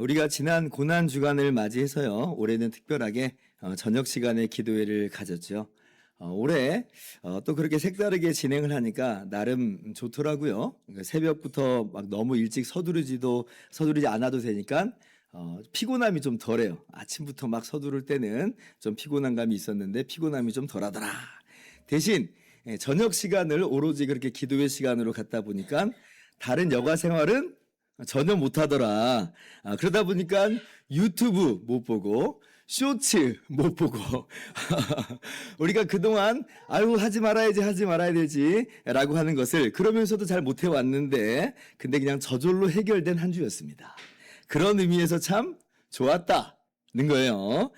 우리가 지난 고난 주간을 맞이해서요. 올해는 특별하게 저녁 시간에 기도회를 가졌죠. 올해 또 그렇게 색다르게 진행을 하니까 나름 좋더라고요. 그러니까 새벽부터 막 너무 일찍 서두르지 않아도 되니까 피곤함이 좀 덜해요. 아침부터 막 서두를 때는 좀 피곤한 감이 있었는데 피곤함이 좀 덜하더라. 대신 저녁 시간을 오로지 그렇게 기도회 시간으로 갖다 보니까 다른 여가 생활은 전혀 못하더라. 그러다 보니까 유튜브 못 보고 쇼츠 못 보고 우리가 그동안 아유 하지 말아야 되지 라고 하는 것을 그러면서도 잘 못해왔는데 근데 그냥 저절로 해결된 한 주였습니다. 그런 의미에서 참 좋았다는 거예요.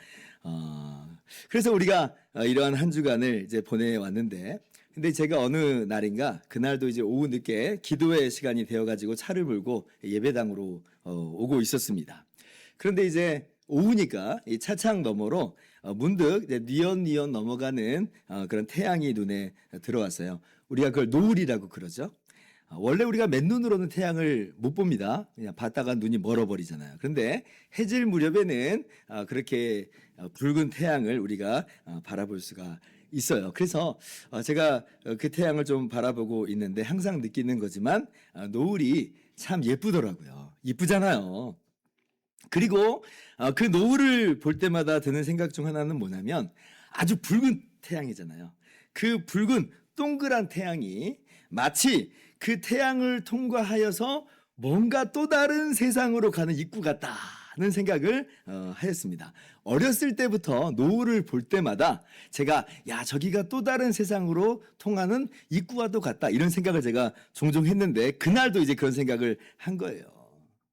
그래서 우리가 이러한 한 주간을 이제 보내왔는데 근데 제가 어느 날인가 그날도 이제 오후 늦게 기도회 시간이 되어가지고 차를 몰고 예배당으로 오고 있었습니다. 그런데 이제 오후니까 이 차창 너머로 문득 이제 뉘엿뉘엿 넘어가는 그런 태양이 눈에 들어왔어요. 우리가 그걸 노을이라고 그러죠. 원래 우리가 맨눈으로는 태양을 못 봅니다. 그냥 봤다가 눈이 멀어버리잖아요. 그런데 해질 무렵에는 그렇게 붉은 태양을 우리가 바라볼 수가 있어요. 그래서 제가 그 태양을 좀 바라보고 있는데 항상 느끼는 거지만 노을이 참 예쁘더라고요. 이쁘잖아요. 그리고 그 노을을 볼 때마다 드는 생각 중 하나는 뭐냐면 아주 붉은 태양이잖아요. 그 붉은 동그란 태양이 마치 그 태양을 통과하여서 뭔가 또 다른 세상으로 가는 입구 같다는 생각을 하였습니다. 어렸을 때부터 노을을 볼 때마다 제가 야 저기가 또 다른 세상으로 통하는 입구와도 같다 이런 생각을 제가 종종 했는데 그날도 이제 그런 생각을 한 거예요.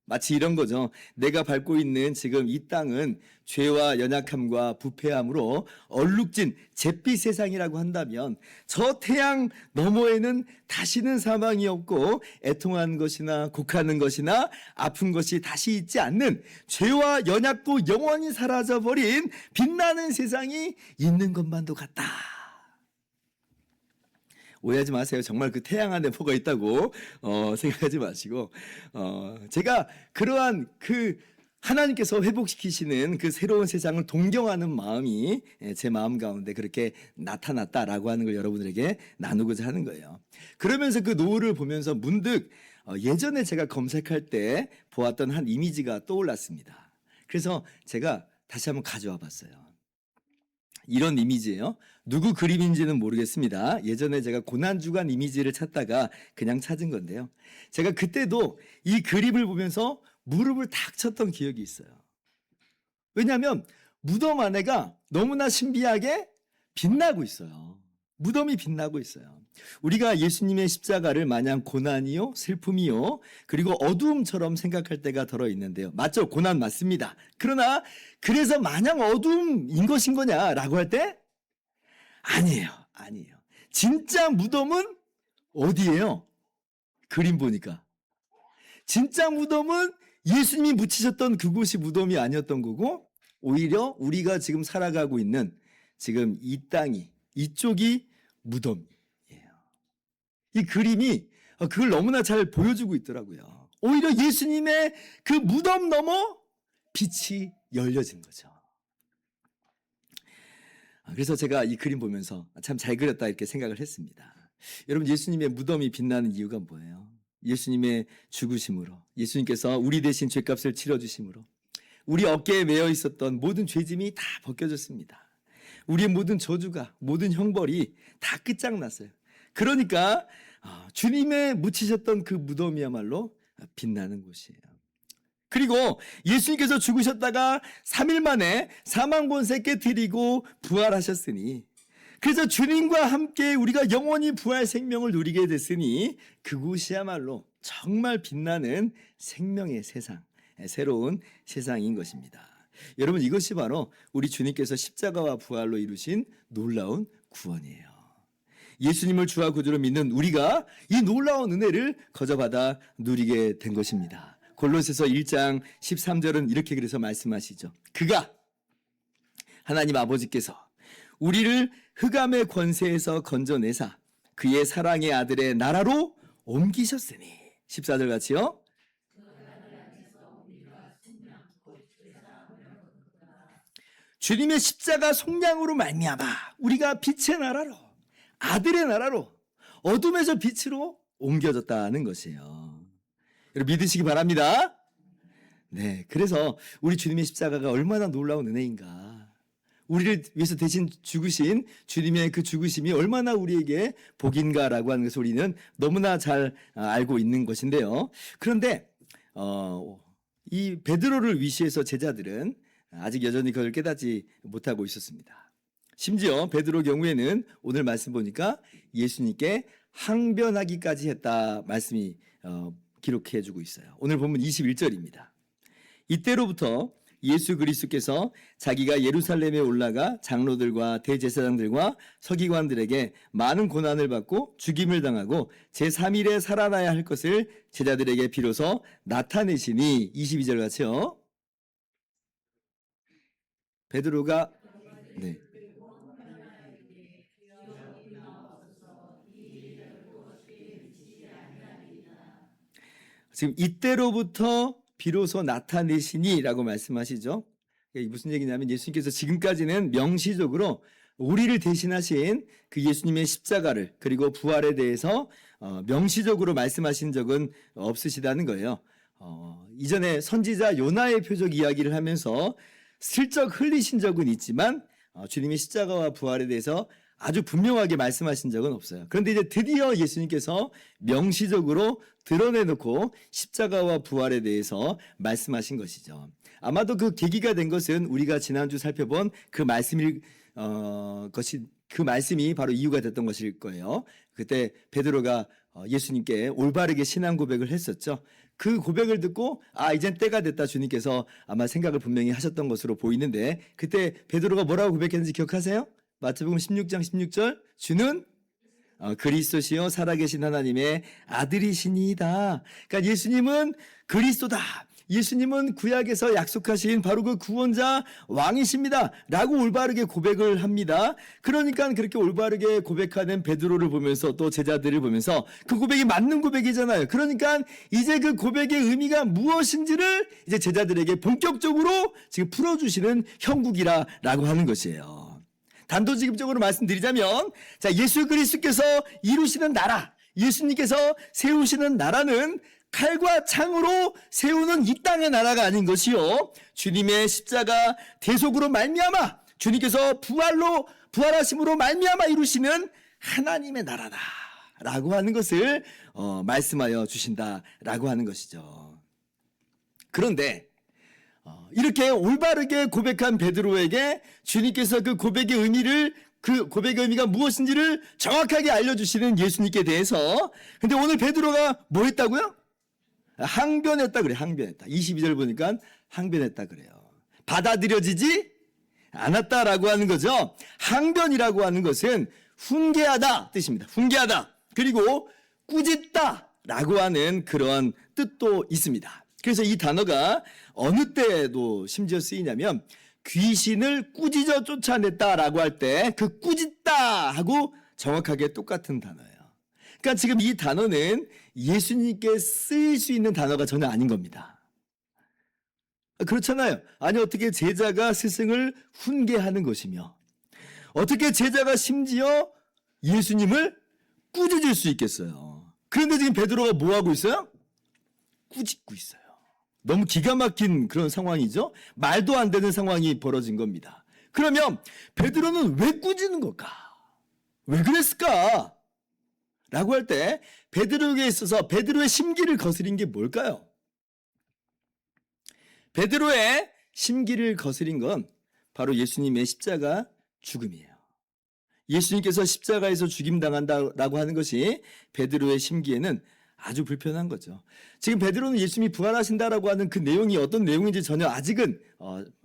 마치 이런 거죠. 내가 밟고 있는 지금 이 땅은 죄와 연약함과 부패함으로 얼룩진 잿빛 세상이라고 한다면 저 태양 너머에는 다시는 사망이 없고 애통한 것이나 곡하는 것이나 아픈 것이 다시 있지 않는 죄와 연약도 영원히 사라져버린 빛나는 세상이 있는 것만도 같다. 오해하지 마세요. 정말 그 태양 안에 뭐가 있다고 생각하지 마시고 제가 그러한 그 하나님께서 회복시키시는 그 새로운 세상을 동경하는 마음이 제 마음 가운데 그렇게 나타났다라고 하는 걸 여러분들에게 나누고자 하는 거예요. 그러면서 그 노을을 보면서 문득 예전에 제가 검색할 때 보았던 한 이미지가 떠올랐습니다. 그래서 제가 다시 한번 가져와 봤어요. 이런 이미지예요. 누구 그림인지는 모르겠습니다. 예전에 제가 고난주간 이미지를 찾다가 그냥 찾은 건데요. 제가 그때도 이 그림을 보면서 무릎을 탁 쳤던 기억이 있어요. 왜냐하면 무덤 안에가 너무나 신비하게 빛나고 있어요. 무덤이 빛나고 있어요. 우리가 예수님의 십자가를 마냥 고난이요, 슬픔이요, 그리고 어두움처럼 생각할 때가 덜어 있는데요. 맞죠? 고난 맞습니다. 그러나 그래서 마냥 어두움인 것인 거냐라고 할 때 아니에요. 진짜 무덤은 어디예요? 그림 보니까. 진짜 무덤은 예수님이 묻히셨던 그곳이 무덤이 아니었던 거고 오히려 우리가 지금 살아가고 있는 지금 이 땅이 이쪽이 무덤이에요. 이 그림이 그걸 너무나 잘 보여주고 있더라고요. 오히려 예수님의 그 무덤 넘어 빛이 열려진 거죠. 그래서 제가 이 그림 보면서 참 잘 그렸다 이렇게 생각을 했습니다. 여러분 예수님의 무덤이 빛나는 이유가 뭐예요? 예수님의 죽으심으로 예수님께서 우리 대신 죄값을 치러주심으로 우리 어깨에 매여 있었던 모든 죄짐이 다 벗겨졌습니다. 우리의 모든 저주가 모든 형벌이 다 끝장났어요. 그러니까 주님의 묻히셨던 그 무덤이야말로 빛나는 곳이에요. 그리고 예수님께서 죽으셨다가 3일 만에 사망 본세 깨뜨리고 부활하셨으니 그래서 주님과 함께 우리가 영원히 부활 생명을 누리게 됐으니 그곳이야말로 정말 빛나는 생명의 세상, 새로운 세상인 것입니다. 여러분 이것이 바로 우리 주님께서 십자가와 부활로 이루신 놀라운 구원이에요. 예수님을 주와 구주로 믿는 우리가 이 놀라운 은혜를 거저받아 누리게 된 것입니다. 골로새서 1장 13절은 이렇게 그래서 말씀하시죠. 그가 하나님 아버지께서 우리를 흑암의 권세에서 건져내사 그의 사랑의 아들의 나라로 옮기셨으니 14절 같이요. 주님의 십자가 속량으로 말미암아 우리가 빛의 나라로, 아들의 나라로, 어둠에서 빛으로 옮겨졌다는 것이에요. 여러분 믿으시기 바랍니다. 네, 그래서 우리 주님의 십자가가 얼마나 놀라운 은혜인가. 우리를 위해서 대신 죽으신 주님의 그 죽으심이 얼마나 우리에게 복인가라고 하는 것을 우리는 너무나 잘 알고 있는 것인데요. 그런데 이 베드로를 위시해서 제자들은 아직 여전히 그걸 깨닫지 못하고 있었습니다. 심지어 베드로 경우에는 오늘 말씀 보니까 예수님께 항변하기까지 했다 말씀이 기록해 주고 있어요. 오늘 보면 21절입니다. 이때로부터 예수 그리스도께서 자기가 예루살렘에 올라가 장로들과 대제사장들과 서기관들에게 많은 고난을 받고 죽임을 당하고 제3일에 살아나야 할 것을 제자들에게 비로소 나타내시니 22절 같이요. 베드로가 네. 지금 이때로부터 비로소 나타내시니라고 말씀하시죠. 이게 무슨 얘기냐면 예수님께서 지금까지는 명시적으로 우리를 대신하신 그 예수님의 십자가를 그리고 부활에 대해서 명시적으로 말씀하신 적은 없으시다는 거예요. 이전에 선지자 요나의 표적 이야기를 하면서 슬쩍 흘리신 적은 있지만 주님의 십자가와 부활에 대해서 아주 분명하게 말씀하신 적은 없어요. 그런데 이제 드디어 예수님께서 명시적으로 드러내놓고 십자가와 부활에 대해서 말씀하신 것이죠. 아마도 그 계기가 된 것은 우리가 지난주 살펴본 그 말씀이 바로 이유가 됐던 것일 거예요. 그때 베드로가 예수님께 올바르게 신앙 고백을 했었죠. 그 고백을 듣고 이젠 때가 됐다 주님께서 아마 생각을 분명히 하셨던 것으로 보이는데 그때 베드로가 뭐라고 고백했는지 기억하세요? 마태복음 16장 16절 주는 그리스도시요 살아계신 하나님의 아들이시니이다. 그러니까 예수님은 그리스도다. 예수님은 구약에서 약속하신 바로 그 구원자 왕이십니다. 라고 올바르게 고백을 합니다. 그러니까 그렇게 올바르게 고백하는 베드로를 보면서 또 제자들을 보면서 그 고백이 맞는 고백이잖아요. 그러니까 이제 그 고백의 의미가 무엇인지를 이제 제자들에게 본격적으로 지금 풀어주시는 형국이라고 하는 것이에요. 단도직입적으로 말씀드리자면 자, 예수 그리스도께서 이루시는 나라, 예수님께서 세우시는 나라는 칼과 창으로 세우는 이 땅의 나라가 아닌 것이요 주님의 십자가 대속으로 말미암아 주님께서 부활하심으로 말미암아 이루시는 하나님의 나라다라고 하는 것을 말씀하여 주신다라고 하는 것이죠. 그런데 이렇게 올바르게 고백한 베드로에게 주님께서 그 고백의 의미가 무엇인지를 정확하게 알려주시는 예수님께 대해서 근데 오늘 베드로가 뭐 했다고요? 항변했다 그래. 항변했다. 22절 보니까 항변했다 그래요. 받아들여지지 않았다라고 하는 거죠. 항변이라고 하는 것은 훈계하다 뜻입니다. 훈계하다. 그리고 꾸짖다라고 하는 그런 뜻도 있습니다. 그래서 이 단어가 어느 때도 심지어 쓰이냐면 귀신을 꾸짖어 쫓아냈다라고 할 때 그 꾸짖다 하고 정확하게 똑같은 단어예요. 그러니까 지금 이 단어는 예수님께 쓰일 수 있는 단어가 전혀 아닌 겁니다. 그렇잖아요. 아니 어떻게 제자가 스승을 훈계하는 것이며 어떻게 제자가 심지어 예수님을 꾸짖을 수 있겠어요. 그런데 지금 베드로가 뭐 하고 있어요? 꾸짖고 있어요. 너무 기가 막힌 그런 상황이죠. 말도 안 되는 상황이 벌어진 겁니다. 그러면 베드로는 왜 꾸짖는 걸까? 왜 그랬을까? 라고 할 때 베드로에게 있어서 베드로의 심기를 거스린 게 뭘까요? 베드로의 심기를 거스린 건 바로 예수님의 십자가 죽음이에요. 예수님께서 십자가에서 죽임당한다라고 하는 것이 베드로의 심기에는 아주 불편한 거죠. 지금 베드로는 예수님이 부활하신다라고 하는 그 내용이 어떤 내용인지 전혀 아직은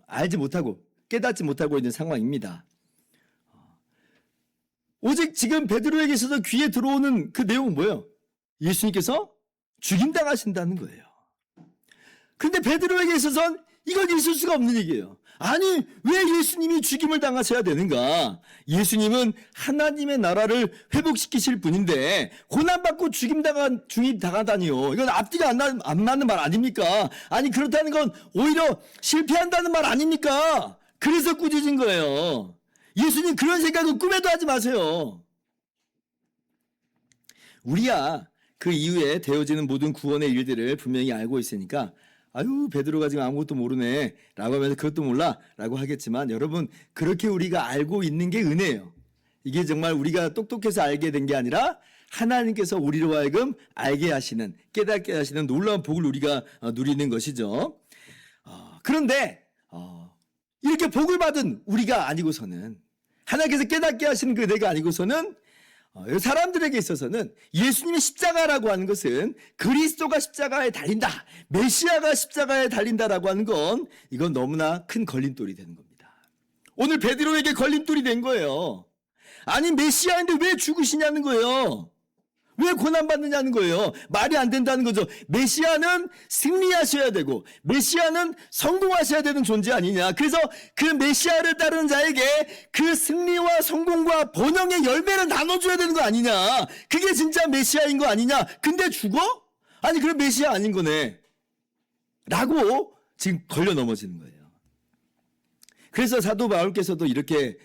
알지 못하고 깨닫지 못하고 있는 상황입니다. 오직 지금 베드로에게 있어서 귀에 들어오는 그 내용은 뭐예요? 예수님께서 죽임당하신다는 거예요. 근데 베드로에게 있어서는 이건 있을 수가 없는 얘기예요. 아니 왜 예수님이 죽임을 당하셔야 되는가? 예수님은 하나님의 나라를 회복시키실 분인데 고난받고 죽임당하다니요. 이건 앞뒤가 안 맞는 말 아닙니까? 아니 그렇다는 건 오히려 실패한다는 말 아닙니까? 그래서 꾸짖은 거예요. 예수님 그런 생각은 꿈에도 하지 마세요. 우리야 그 이후에 되어지는 모든 구원의 일들을 분명히 알고 있으니까 아유 베드로가 지금 아무것도 모르네 라고 하면서 그것도 몰라 라고 하겠지만, 여러분 그렇게 우리가 알고 있는 게 은혜예요. 이게 정말 우리가 똑똑해서 알게 된 게 아니라 하나님께서 우리로 하여금 알게 하시는, 깨닫게 하시는 놀라운 복을 우리가 누리는 것이죠. 그런데 이렇게 복을 받은 우리가 아니고서는, 하나님께서 깨닫게 하시는 그 내가 아니고서는 사람들에게 있어서는 예수님의 십자가라고 하는 것은 그리스도가 십자가에 달린다, 메시아가 십자가에 달린다라고 하는 건 이건 너무나 큰 걸림돌이 되는 겁니다. 오늘 베드로에게 걸림돌이 된 거예요. 아니 메시아인데 왜 죽으시냐는 거예요. 왜 고난받느냐는 거예요. 말이 안 된다는 거죠. 메시아는 승리하셔야 되고 메시아는 성공하셔야 되는 존재 아니냐. 그래서 그 메시아를 따르는 자에게 그 승리와 성공과 번영의 열매를 나눠줘야 되는 거 아니냐. 그게 진짜 메시아인 거 아니냐. 근데 죽어? 아니 그럼 메시아 아닌 거네 라고 지금 걸려 넘어지는 거예요. 그래서 사도 바울께서도 이렇게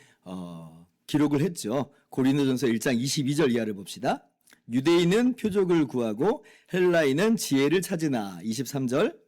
기록을 했죠. 고린도전서 1장 22절 이하를 봅시다. 유대인은 표적을 구하고 헬라인은 지혜를 찾으나. 23절.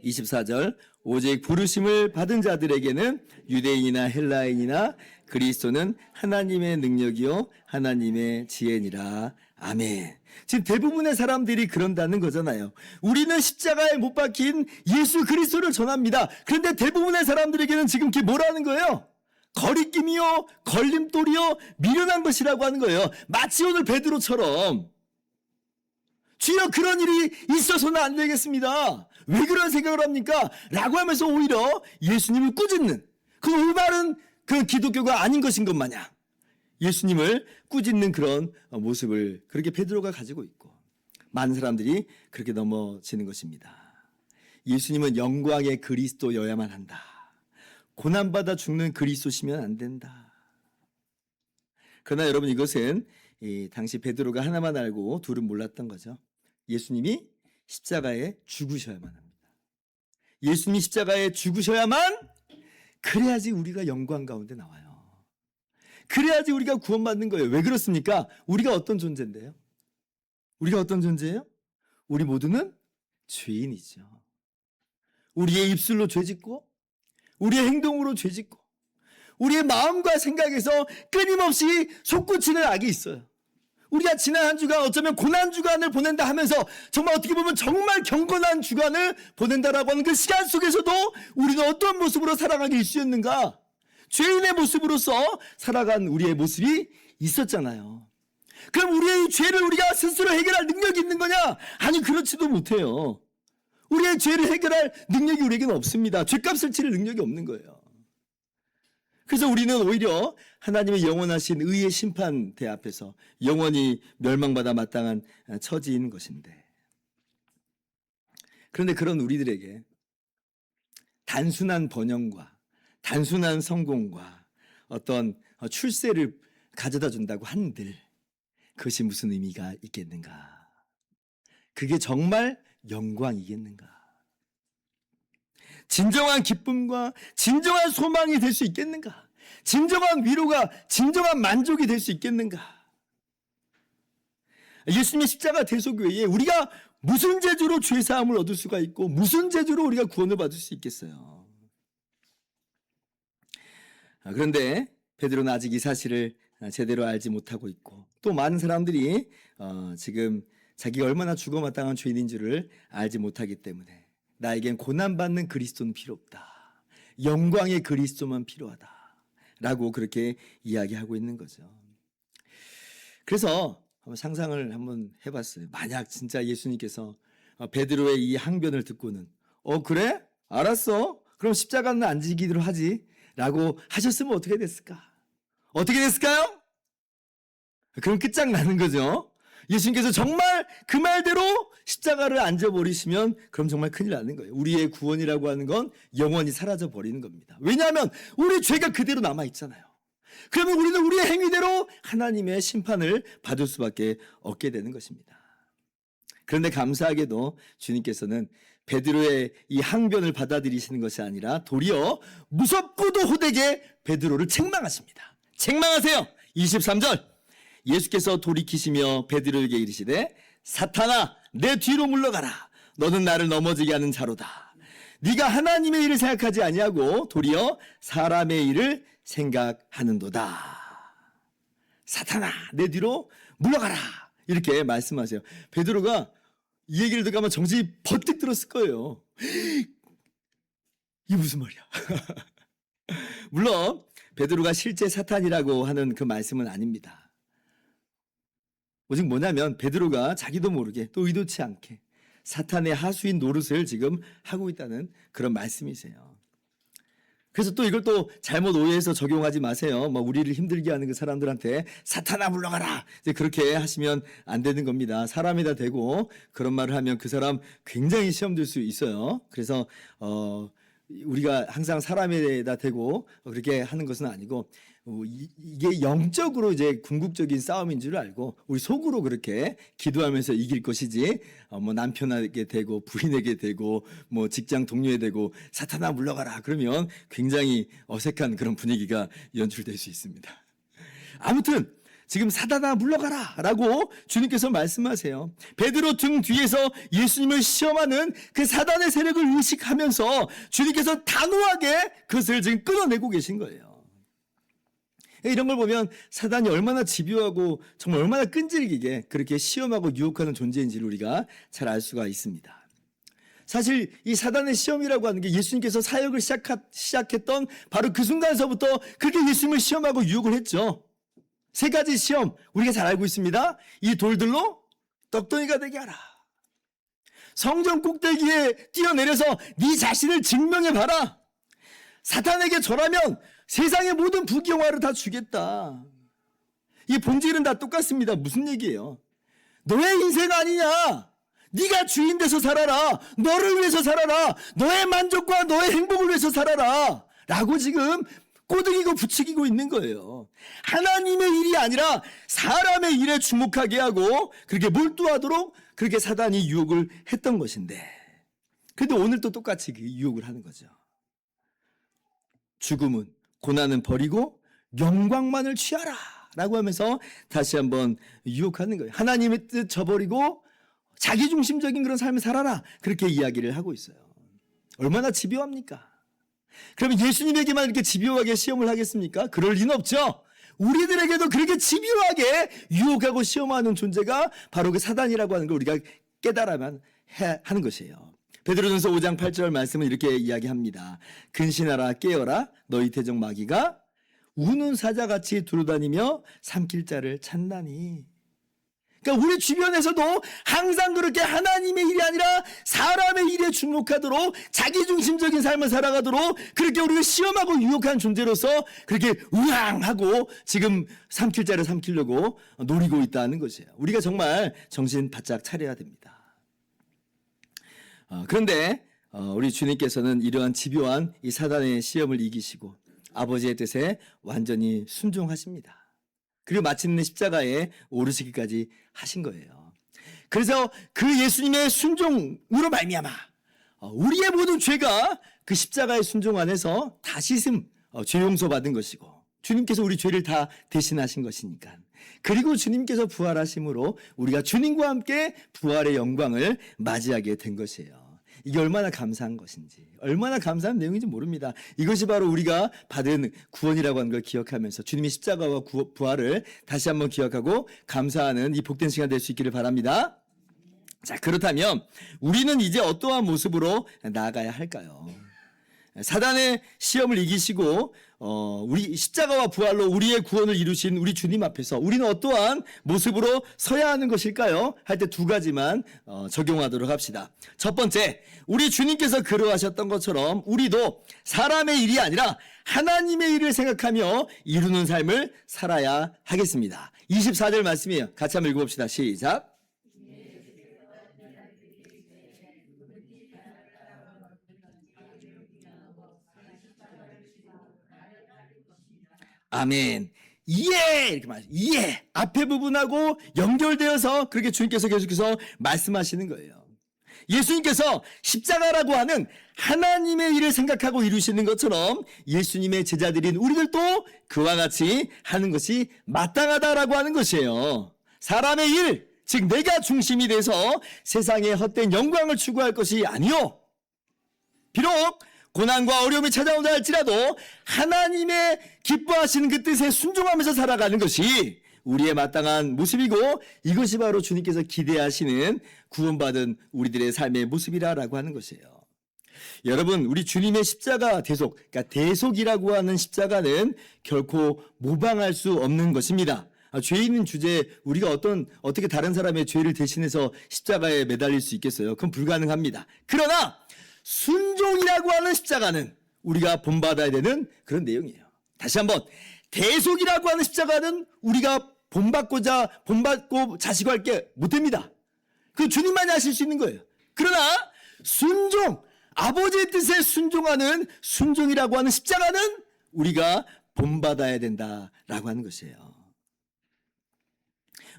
24절. 오직 부르심을 받은 자들에게는 유대인이나 헬라인이나 그리스도는 하나님의 능력이요 하나님의 지혜니라. 아멘. 지금 대부분의 사람들이 그런다는 거잖아요. 우리는 십자가에 못 박힌 예수 그리스도를 전합니다. 그런데 대부분의 사람들에게는 지금 그게 뭐라는 거예요? 거리낌이요, 걸림돌이요, 미련한 것이라고 하는 거예요. 마치 오늘 베드로처럼 주여 그런 일이 있어서는 안 되겠습니다. 왜 그런 생각을 합니까? 라고 하면서 오히려 예수님을 꾸짖는, 그 올바른 그 기독교가 아닌 것인 것 마냥 예수님을 꾸짖는 그런 모습을 그렇게 베드로가 가지고 있고, 많은 사람들이 그렇게 넘어지는 것입니다. 예수님은 영광의 그리스도여야만 한다. 고난받아 죽는 그리스도시면 안 된다. 그러나 여러분 이것은 당시 베드로가 하나만 알고 둘은 몰랐던 거죠. 예수님이 십자가에 죽으셔야만 합니다. 예수님이 십자가에 죽으셔야만, 그래야지 우리가 영광 가운데 나와요. 그래야지 우리가 구원받는 거예요. 왜 그렇습니까? 우리가 어떤 존재인데요? 우리가 어떤 존재예요? 우리 모두는 죄인이죠. 우리의 입술로 죄짓고, 우리의 행동으로 죄짓고, 우리의 마음과 생각에서 끊임없이 솟구치는 악이 있어요. 우리가 지난 한 주간 어쩌면 고난 주간을 보낸다 하면서 정말 어떻게 보면 정말 경건한 주간을 보낸다라고 하는 그 시간 속에서도 우리는 어떤 모습으로 살아가게 일쑤였는가? 죄인의 모습으로서 살아간 우리의 모습이 있었잖아요. 그럼 우리의 죄를 우리가 스스로 해결할 능력이 있는 거냐? 아니 그렇지도 못해요. 우리의 죄를 해결할 능력이 우리에게는 없습니다. 죄값을 치를 능력이 없는 거예요. 그래서 우리는 오히려 하나님의 영원하신 의의 심판대 앞에서 영원히 멸망받아 마땅한 처지인 것인데, 그런데 그런 우리들에게 단순한 번영과 단순한 성공과 어떤 출세를 가져다 준다고 한들 그것이 무슨 의미가 있겠는가? 그게 정말 영광이겠는가? 진정한 기쁨과 진정한 소망이 될 수 있겠는가? 진정한 위로가, 진정한 만족이 될 수 있겠는가? 예수님의 십자가 대속 외에 우리가 무슨 재주로 죄사함을 얻을 수가 있고 무슨 재주로 우리가 구원을 받을 수 있겠어요? 그런데 베드로는 아직 이 사실을 제대로 알지 못하고 있고, 또 많은 사람들이 지금 자기가 얼마나 죽어마땅한 죄인인 줄을 알지 못하기 때문에 나에겐 고난받는 그리스도는 필요 없다, 영광의 그리스도만 필요하다 라고 그렇게 이야기하고 있는 거죠. 그래서 상상을 한번 해봤어요. 만약 진짜 예수님께서 베드로의 이 항변을 듣고는 그래? 알았어. 그럼 십자가는 안 지기로 하지 라고 하셨으면 어떻게 됐을까? 어떻게 됐을까요? 그럼 끝장나는 거죠. 예수님께서 정말 그 말대로 십자가를 앉아버리시면 그럼 정말 큰일 나는 거예요. 우리의 구원이라고 하는 건 영원히 사라져 버리는 겁니다. 왜냐하면 우리 죄가 그대로 남아있잖아요. 그러면 우리는 우리의 행위대로 하나님의 심판을 받을 수밖에 없게 되는 것입니다. 그런데 감사하게도 주님께서는 베드로의 이 항변을 받아들이시는 것이 아니라 도리어 무섭고도 호되게 베드로를 책망하십니다. 책망하세요. 23절 예수께서 돌이키시며 베드로에게 이르시되 사탄아 내 뒤로 물러가라. 너는 나를 넘어지게 하는 자로다. 네가 하나님의 일을 생각하지 아니하고 도리어 사람의 일을 생각하는도다. 사탄아 내 뒤로 물러가라. 이렇게 말씀하세요. 베드로가 이 얘기를 듣고 아마 정신이 번뜩 들었을 거예요. 이게 무슨 말이야? 물론 베드로가 실제 사탄이라고 하는 그 말씀은 아닙니다. 오직 뭐냐면 베드로가 자기도 모르게 또 의도치 않게 사탄의 하수인 노릇을 지금 하고 있다는 그런 말씀이세요. 그래서 또 이걸 또 잘못 오해해서 적용하지 마세요. 뭐 우리를 힘들게 하는 그 사람들한테 사탄아 물러가라. 이제 그렇게 하시면 안 되는 겁니다. 사람에다 대고 그런 말을 하면 그 사람 굉장히 시험 들 수 있어요. 그래서 우리가 항상 사람에다 대고 그렇게 하는 것은 아니고 이게 영적으로 이제 궁극적인 싸움인 줄 알고 우리 속으로 그렇게 기도하면서 이길 것이지 뭐 남편에게 대고 부인에게 대고 뭐 직장 동료에 대고 사탄아 물러가라 그러면 굉장히 어색한 그런 분위기가 연출될 수 있습니다. 아무튼 지금 사탄아 물러가라 라고 주님께서 말씀하세요. 베드로 등 뒤에서 예수님을 시험하는 그 사단의 세력을 의식하면서 주님께서 단호하게 그것을 지금 끊어내고 계신 거예요. 이런 걸 보면 사단이 얼마나 집요하고 정말 얼마나 끈질기게 그렇게 시험하고 유혹하는 존재인지를 우리가 잘 알 수가 있습니다. 사실 이 사단의 시험이라고 하는 게 예수님께서 사역을 시작했던 바로 그 순간서부터 그렇게 예수님을 시험하고 유혹을 했죠. 세 가지 시험 우리가 잘 알고 있습니다. 이 돌들로 떡덩이가 되게 하라. 성전 꼭대기에 뛰어내려서 네 자신을 증명해봐라. 사탄에게 절하면 세상의 모든 부귀영화를 다 주겠다. 이 본질은 다 똑같습니다. 무슨 얘기예요? 너의 인생 아니냐? 네가 주인 돼서 살아라. 너를 위해서 살아라. 너의 만족과 너의 행복을 위해서 살아라. 라고 지금 꼬드기고 부추기고 있는 거예요. 하나님의 일이 아니라 사람의 일에 주목하게 하고 그렇게 몰두하도록 그렇게 사단이 유혹을 했던 것인데, 그런데 오늘도 똑같이 그 유혹을 하는 거죠. 죽음은 고난은 버리고 영광만을 취하라 라고 하면서 다시 한번 유혹하는 거예요. 하나님의 뜻 저버리고 자기중심적인 그런 삶을 살아라 그렇게 이야기를 하고 있어요. 얼마나 집요합니까? 그러면 예수님에게만 이렇게 집요하게 시험을 하겠습니까? 그럴 리는 없죠. 우리들에게도 그렇게 집요하게 유혹하고 시험하는 존재가 바로 그 사단이라고 하는 걸 우리가 깨달아야만 하는 것이에요. 베드로전서 5장 8절 말씀은 이렇게 이야기합니다. 근신하라 깨어라 너희 태적 마귀가 우는 사자같이 두루다니며 삼킬 자를 찾나니. 그러니까 우리 주변에서도 항상 그렇게 하나님의 일이 아니라 사람의 일에 주목하도록 자기중심적인 삶을 살아가도록 그렇게 우리를 시험하고 유혹한 존재로서 그렇게 우왕하고 지금 삼킬 자를 삼키려고 노리고 있다는 것이에요. 우리가 정말 정신 바짝 차려야 됩니다. 그런데 우리 주님께서는 이러한 집요한 이 사단의 시험을 이기시고 아버지의 뜻에 완전히 순종하십니다. 그리고 마침내 십자가에 오르시기까지 하신 거예요. 그래서 그 예수님의 순종으로 말미암아 우리의 모든 죄가 그 십자가의 순종 안에서 다 씻음, 죄 용서받은 것이고 주님께서 우리 죄를 다 대신하신 것이니까. 그리고 주님께서 부활하심으로 우리가 주님과 함께 부활의 영광을 맞이하게 된 것이에요. 이게 얼마나 감사한 것인지, 얼마나 감사한 내용인지 모릅니다. 이것이 바로 우리가 받은 구원이라고 하는 걸 기억하면서 주님의 십자가와 부활을 다시 한번 기억하고 감사하는 이 복된 시간 될 수 있기를 바랍니다. 자, 그렇다면 우리는 이제 어떠한 모습으로 나아가야 할까요? 사단의 시험을 이기시고 우리 십자가와 부활로 우리의 구원을 이루신 우리 주님 앞에서 우리는 어떠한 모습으로 서야 하는 것일까요? 할 때 두 가지만 적용하도록 합시다. 첫 번째, 우리 주님께서 그러하셨던 것처럼 우리도 사람의 일이 아니라 하나님의 일을 생각하며 이루는 삶을 살아야 하겠습니다. 24절 말씀이에요. 같이 한번 읽어봅시다. 시작. 아멘. 이해! 이렇게 말해요. 이해! 앞에 부분하고 연결되어서 그렇게 주님께서 계속해서 말씀하시는 거예요. 예수님께서 십자가라고 하는 하나님의 일을 생각하고 이루시는 것처럼 예수님의 제자들인 우리들도 그와 같이 하는 것이 마땅하다라고 하는 것이에요. 사람의 일, 즉 내가 중심이 돼서 세상의 헛된 영광을 추구할 것이 아니요. 비록 고난과 어려움이 찾아온다 할지라도 하나님의 기뻐하시는 그 뜻에 순종하면서 살아가는 것이 우리의 마땅한 모습이고, 이것이 바로 주님께서 기대하시는 구원받은 우리들의 삶의 모습이라고 하는 것이에요. 여러분, 우리 주님의 십자가 대속, 그러니까 대속이라고 하는 십자가는 결코 모방할 수 없는 것입니다. 죄 있는 주제에 우리가 어떻게 다른 사람의 죄를 대신해서 십자가에 매달릴 수 있겠어요? 그건 불가능합니다. 그러나 순종이라고 하는 십자가는 우리가 본받아야 되는 그런 내용이에요. 다시 한번, 대속이라고 하는 십자가는 우리가 본받고 자식할 게 못됩니다. 그 주님만이 하실 수 있는 거예요. 그러나 순종, 아버지의 뜻에 순종하는 순종이라고 하는 십자가는 우리가 본받아야 된다라고 하는 것이에요.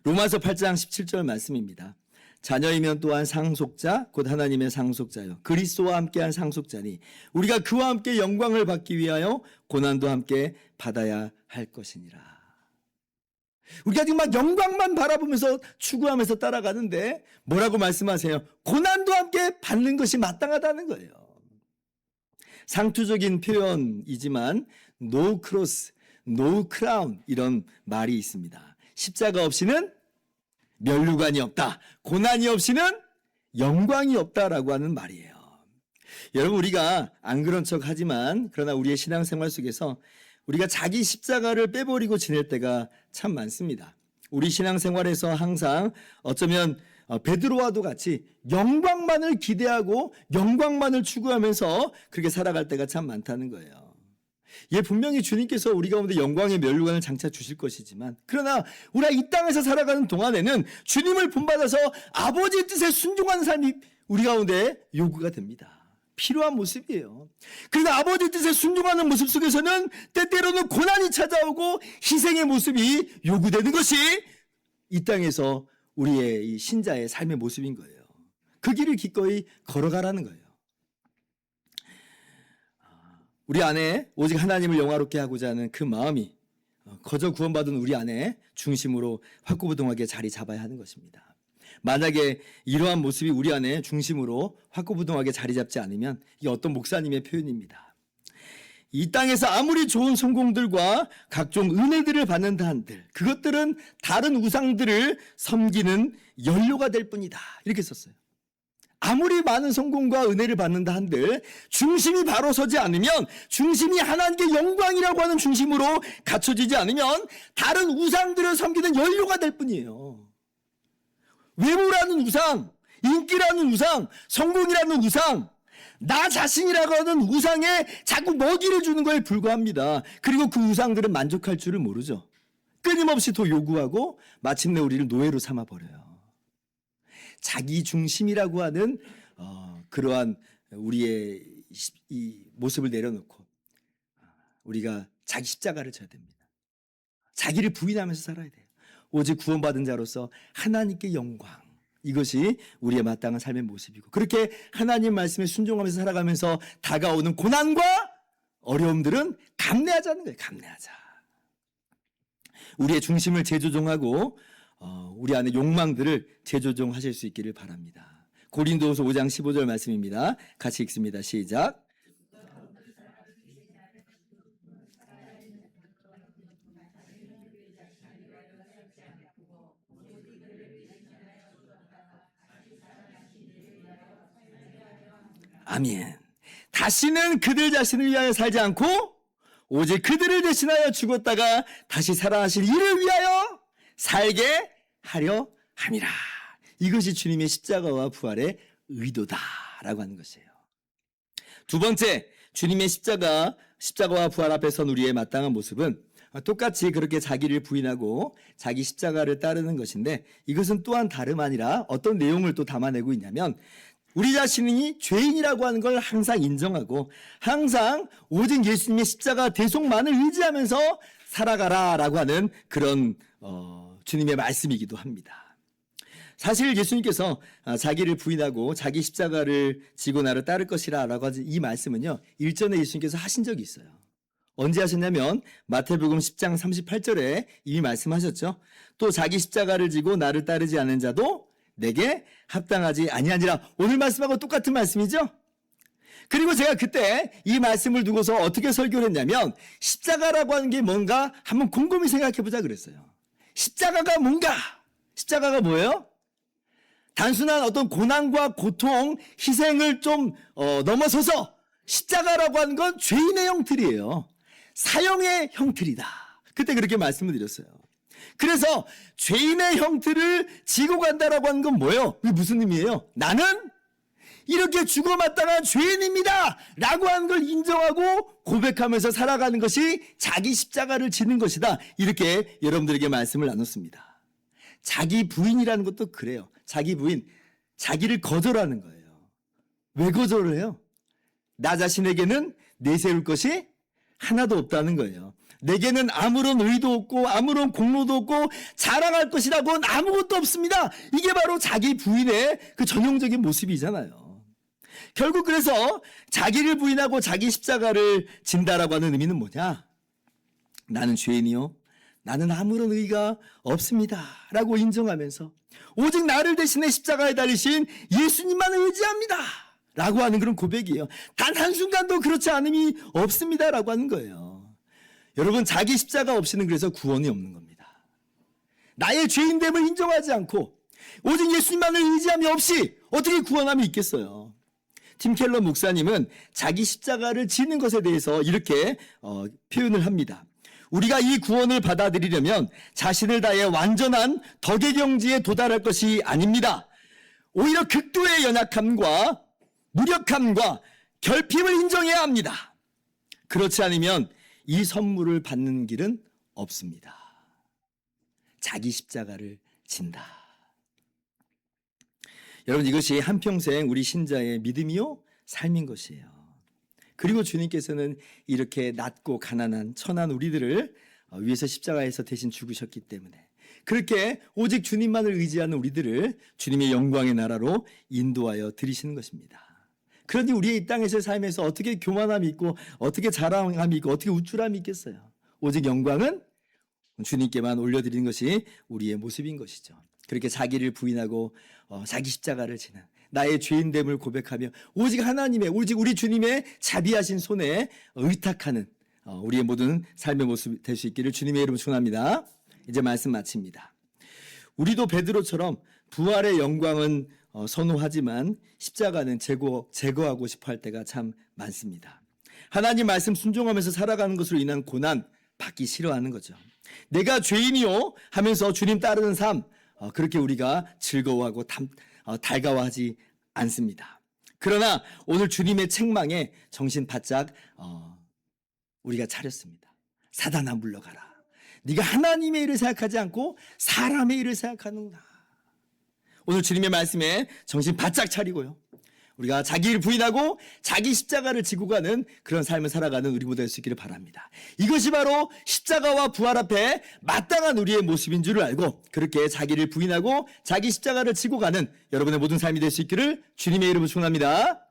로마서 8장 17절 말씀입니다. 자녀이면 또한 상속자, 곧 하나님의 상속자요, 그리스도와 함께한 상속자니 우리가 그와 함께 영광을 받기 위하여 고난도 함께 받아야 할 것이니라. 우리가 지금 막 영광만 바라보면서 추구하면서 따라가는데 뭐라고 말씀하세요? 고난도 함께 받는 것이 마땅하다는 거예요. 상투적인 표현이지만 no cross, no crown 이런 말이 있습니다. 십자가 없이는 면류관이 없다, 고난이 없이는 영광이 없다라고 하는 말이에요. 여러분, 우리가 안 그런 척 하지만 그러나 우리의 신앙생활 속에서 우리가 자기 십자가를 빼버리고 지낼 때가 참 많습니다. 우리 신앙생활에서 항상 어쩌면 베드로와도 같이 영광만을 기대하고 영광만을 추구하면서 그렇게 살아갈 때가 참 많다는 거예요. 예, 분명히 주님께서 우리 가운데 영광의 면류관을 장차 주실 것이지만, 그러나 우리가 이 땅에서 살아가는 동안에는 주님을 본받아서 아버지의 뜻에 순종하는 삶이 우리 가운데 요구가 됩니다. 필요한 모습이에요. 그러나 아버지의 뜻에 순종하는 모습 속에서는 때때로는 고난이 찾아오고 희생의 모습이 요구되는 것이 이 땅에서 우리의 이 신자의 삶의 모습인 거예요. 그 길을 기꺼이 걸어가라는 거예요. 우리 안에 오직 하나님을 영화롭게 하고자 하는 그 마음이 거저 구원받은 우리 안에 중심으로 확고부동하게 자리 잡아야 하는 것입니다. 만약에 이러한 모습이 우리 안에 중심으로 확고부동하게 자리 잡지 않으면 이게 어떤 목사님의 표현입니다. 이 땅에서 아무리 좋은 성공들과 각종 은혜들을 받는다 한들 그것들은 다른 우상들을 섬기는 연료가 될 뿐이다, 이렇게 썼어요. 아무리 많은 성공과 은혜를 받는다 한들 중심이 바로 서지 않으면, 중심이 하나님께 영광이라고 하는 중심으로 갖춰지지 않으면 다른 우상들을 섬기는 연료가 될 뿐이에요. 외모라는 우상, 인기라는 우상, 성공이라는 우상, 나 자신이라고 하는 우상에 자꾸 먹이를 주는 거에 불과합니다. 그리고 그 우상들은 만족할 줄을 모르죠. 끊임없이 더 요구하고 마침내 우리를 노예로 삼아버려요. 자기 중심이라고 하는 그러한 우리의 이 모습을 내려놓고 우리가 자기 십자가를 져야 됩니다. 자기를 부인하면서 살아야 돼요. 오직 구원받은 자로서 하나님께 영광, 이것이 우리의 마땅한 삶의 모습이고, 그렇게 하나님 말씀에 순종하면서 살아가면서 다가오는 고난과 어려움들은 감내하자는 거예요. 감내하자. 우리의 중심을 재조정하고 우리 안에 욕망들을 재조정하실 수 있기를 바랍니다. 고린도후서 5장 15절 말씀입니다. 같이 읽습니다. 시작. 아멘. 다시는 그들 자신을 위하여 살지 않고 오직 그들을 대신하여 죽었다가 다시 살아나실 이를 위하여 살게 하려 함이라. 이것이 주님의 십자가와 부활의 의도다라고 하는 것이에요. 두 번째, 주님의 십자가와 부활 앞에 선 우리의 마땅한 모습은 똑같이 그렇게 자기를 부인하고 자기 십자가를 따르는 것인데, 이것은 또한 다름 아니라 어떤 내용을 또 담아내고 있냐면, 우리 자신이 죄인이라고 하는 걸 항상 인정하고 항상 오직 예수님의 십자가 대속만을 의지하면서 살아가라라고 하는 그런 주님의 말씀이기도 합니다. 사실 예수님께서 자기를 부인하고 자기 십자가를 지고 나를 따를 것이라라고 하는 이 말씀은요, 일전에 예수님께서 하신 적이 있어요. 언제 하셨냐면 마태복음 10장 38절에 이미 말씀하셨죠. 또 자기 십자가를 지고 나를 따르지 않는 자도 내게 합당하지 아니하니라. 오늘 말씀하고 똑같은 말씀이죠. 그리고 제가 그때 이 말씀을 두고서 어떻게 설교를 했냐면, 십자가라고 하는 게 뭔가 한번 곰곰이 생각해보자 그랬어요. 십자가가 뭔가? 십자가가 뭐예요? 단순한 어떤 고난과 고통, 희생을 좀 넘어서서 십자가라고 하는 건 죄인의 형틀이에요. 사형의 형틀이다. 그때 그렇게 말씀을 드렸어요. 그래서 죄인의 형틀을 지고 간다라고 하는 건 뭐예요? 이게 무슨 의미예요? 나는 이렇게 죽어 마땅한 죄인입니다 라고 하는 걸 인정하고 고백하면서 살아가는 것이 자기 십자가를 지는 것이다. 이렇게 여러분들에게 말씀을 나눴습니다. 자기 부인이라는 것도 그래요. 자기 부인, 자기를 거절하는 거예요. 왜 거절을 해요? 나 자신에게는 내세울 것이 하나도 없다는 거예요. 내게는 아무런 의도 없고 아무런 공로도 없고 자랑할 것이라고는 아무것도 없습니다. 이게 바로 자기 부인의 그 전형적인 모습이잖아요. 결국 그래서 자기를 부인하고 자기 십자가를 진다라고 하는 의미는 뭐냐? 나는 죄인이요, 나는 아무런 의가 없습니다 라고 인정하면서 오직 나를 대신해 십자가에 달리신 예수님만을 의지합니다 라고 하는 그런 고백이에요. 단 한순간도 그렇지 않음이 없습니다 라고 하는 거예요. 여러분, 자기 십자가 없이는 그래서 구원이 없는 겁니다. 나의 죄인됨을 인정하지 않고 오직 예수님만을 의지함이 없이 어떻게 구원함이 있겠어요. 팀 켈러 목사님은 자기 십자가를 지는 것에 대해서 이렇게 표현을 합니다. 우리가 이 구원을 받아들이려면 자신을 다해 완전한 덕의 경지에 도달할 것이 아닙니다. 오히려 극도의 연약함과 무력함과 결핍을 인정해야 합니다. 그렇지 않으면 이 선물을 받는 길은 없습니다. 자기 십자가를 진다. 여러분, 이것이 한평생 우리 신자의 믿음이요 삶인 것이에요. 그리고 주님께서는 이렇게 낮고 가난한 천한 우리들을 위해서 십자가에서 대신 죽으셨기 때문에 그렇게 오직 주님만을 의지하는 우리들을 주님의 영광의 나라로 인도하여 들이시는 것입니다. 그러니 우리의 이 땅에서의 삶에서 어떻게 교만함이 있고 어떻게 자랑함이 있고 어떻게 우쭐함이 있겠어요. 오직 영광은 주님께만 올려드리는 것이 우리의 모습인 것이죠. 그렇게 자기를 부인하고 자기 십자가를 지는 나의 죄인됨을 고백하며 오직 하나님의, 오직 우리 주님의 자비하신 손에 의탁하는 우리의 모든 삶의 모습이 될 수 있기를 주님의 이름으로 축원합니다. 이제 말씀 마칩니다. 우리도 베드로처럼 부활의 영광은 선호하지만 십자가는 제거하고 싶어 할 때가 참 많습니다. 하나님 말씀 순종하면서 살아가는 것으로 인한 고난 받기 싫어하는 거죠. 내가 죄인이요 하면서 주님 따르는 삶, 그렇게 우리가 즐거워하고 달가워하지 않습니다. 그러나 오늘 주님의 책망에 정신 바짝 우리가 차렸습니다. 사단아 물러가라. 네가 하나님의 일을 생각하지 않고 사람의 일을 생각하는구나. 오늘 주님의 말씀에 정신 바짝 차리고요, 우리가 자기를 부인하고 자기 십자가를 지고 가는 그런 삶을 살아가는 우리 모두 될 수 있기를 바랍니다. 이것이 바로 십자가와 부활 앞에 마땅한 우리의 모습인 줄을 알고 그렇게 자기를 부인하고 자기 십자가를 지고 가는 여러분의 모든 삶이 될 수 있기를 주님의 이름으로 축원합니다.